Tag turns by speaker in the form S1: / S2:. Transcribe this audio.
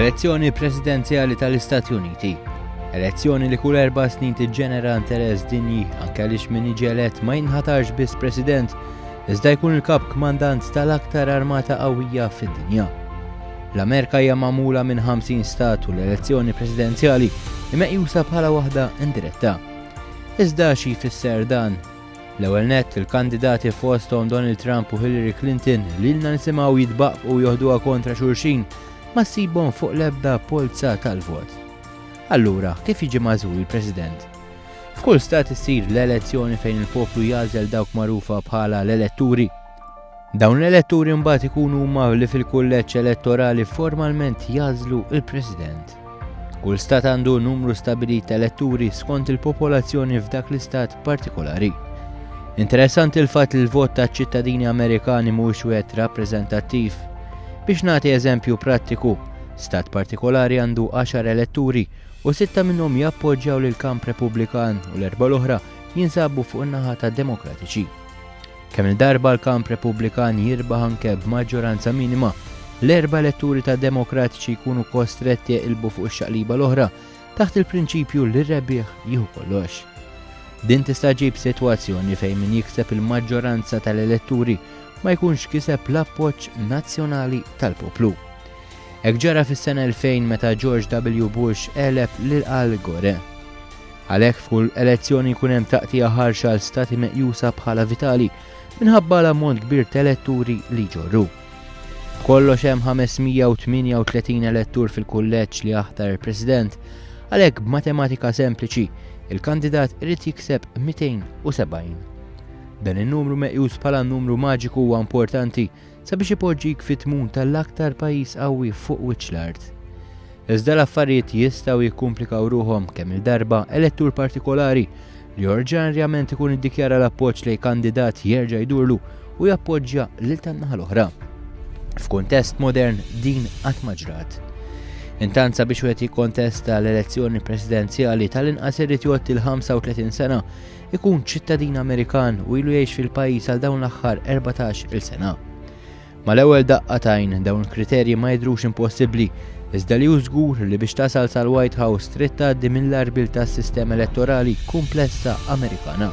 S1: L-elezzjoni presidenzjali tal-Istati Uniti. Elezzjoni li kull 4 snin tiġġenera interess dinji anke għaliex min jiġi elett ma jinħatarx biss President, iżda jkun il-kap kmandant tal-aktar armata qawwija fid-dinja. L-Amerika hija magħmula minn 50 stat u l-elezzjoni presidenzjali meqjusa bħala waħda indiretta. Iżda xi jfisser dan? L-ewwel nett il-kandidati fosthom Donald Trump u Hillary Clinton li lna nisimgħu jitbaqqu u joħduha kontra xulxin ma ssibhom fuq l-ebda polza tal-vot. Allura, kif jiġi magħżul il-President? F'kull stat issir l-elezzjoni fejn il-poplu jagħżel dawk magħrufa bħala l-elettori. Dawn l-elettori mbagħad ikunu huma li fil-kulleġġ elettorali formalment jagħżlu il-President. Kull stat għandu numru stabilit ta' elettori skont il-popolazzjoni f'dak l-istat partikolari. Interessanti il-fatt li l-vot taċ-ċittadini Amerikani mhuwiex wieħed rappreżentattiv. Biex nagħti eżempju prattiku, stat partikolari għandu 10 elettori u 6 minnhom jappoġġjaw lil kamp Repubblikan u l-4 l-oħra jinsabu fuq in-naħa tad-Demokratiċi. Kemm il-darba l-kamp Repubblikan jirbaħ anke b'maġġoranza minima, l-4 elettori tad-Demokratiċi jkunu kostretti jqilbu fuq ix-xaqliba l-oħra taħt il-prinċipju li r-rebbieħ jieħu kollox. Din tista' ġib sitwazzjoni fejn min jikseb il-maġġoranza tal-elettori ma jkunx kiseb l-appoġġ nazzjonali tal-poplu. Hekk ġara fis-sena 2000 meta George W. Bush eleb lil Al Gore. Għalhekk f'kull elezzjoni jkun hemm taqtija ħarxa għal stati meqjusa bħala vitali minħabba l-ammont kbir ta' elettori li ġorru. Kollox hemm 538 elettur fil-kulleġġ li jaħtar il-President, għalhekk b'matematika sempliċi il-kandidat irid jikseb 270. Dan in-numru meqjus bħala numru maġiku huwa importanti sabiex ipoġġik fit-tmun tal-aktar pajjiż qawwi fuq wiċċ l-art. Iżda l-affarijiet jistgħu jikkumplikaw ruhom kemm il-darba elettur partikolari li ordinarjament ikun iddikjara l-appoġġ lejn kandidat jerġa' jdurlu u jappoġġja lil tan-naħa l-oħra. F'kuntest modern din qatt ma ġrat. Intant sabiex wieħed jikkontesta l-elezzjoni presidenzjali tal-inqas irid jgħoddi l-35 sena ikun ċittadin Amerikan u ilu jgħix fil-pajjiż għal dawn l-aħħar 14-il sena. Mal-ewwel daqqatajn dawn il-kriterji ma jidhrux impossibbli, iżda li hu żgur li biex tasal sal-White House trid tgħaddi mill-arbil tas-sistema elettorali komplessa Amerikana.